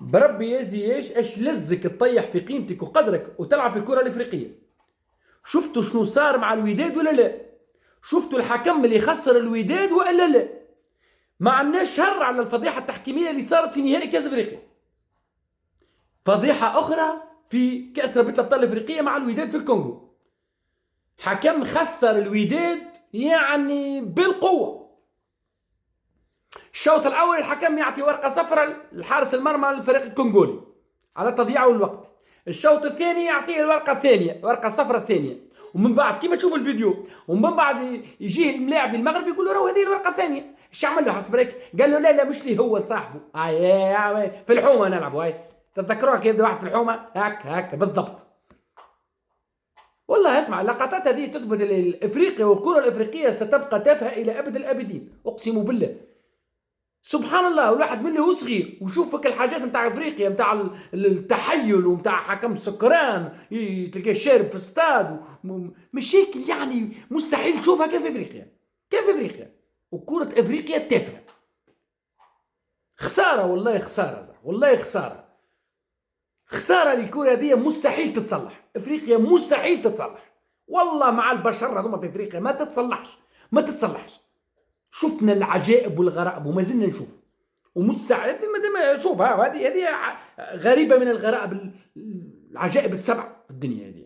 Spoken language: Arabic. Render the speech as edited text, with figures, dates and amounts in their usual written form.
بربي يا زياش ايش لزك تطيح في قيمتك وقدرك وتلعب في الكرة الافريقية؟ شفتوا شنو صار مع الوداد ولا لا؟ شفتوا الحكم اللي خسر الوداد ولا لا؟ ما عندناش شر على الفضيحة التحكيمية اللي صارت في نهائي كأس افريقيا. فضيحة أخرى في كأس رابطة الأبطال الأفريقية مع الوداد في الكونغو. حكم خسر الوداد يعني بالقوة. الشوط الأول الحكم يعطي ورقة صفراء لحارس المرمى للفريق الكونغولي على تضييع الوقت. الشوط الثاني يعطيه الورقة الثانية، ورقة صفراء الثانية. ومن بعد كيما تشوفوا الفيديو، ومن بعد يجيه اللاعب المغربي يقول له راهو هذه الورقة الثانية. ايش عمل له حسبريك؟ قال له لا مش لي هو لصاحبه. في الحومة نلعبوا. هاي تتذكروها كيف واحد في الحومة هاك بالضبط. والله اسمع، اللقطات هذه تثبت افريقيا والكره الافريقيه ستبقى تافهه الى ابد الابدين، اقسم بالله. سبحان الله، والواحد من اللي هو صغير ويشوفك الحاجات نتاع افريقيا نتاع التحيل ونتاع حكم سكران تلقاه شارب في استاد مشاكل يعني مستحيل تشوفها كيف افريقيا. كيف افريقيا وكره افريقيا تافهه. خساره والله، خساره والله، خساره الكره هذه مستحيل تتصلح. افريقيا مستحيل تتصلح والله، مع البشر هذوما في افريقيا ما تتصلحش. شفنا العجائب والغرائب وما زلنا نشوف ومستعد. شوف هذه غريبه من الغرائب، العجائب السبع في الدنيا هذه.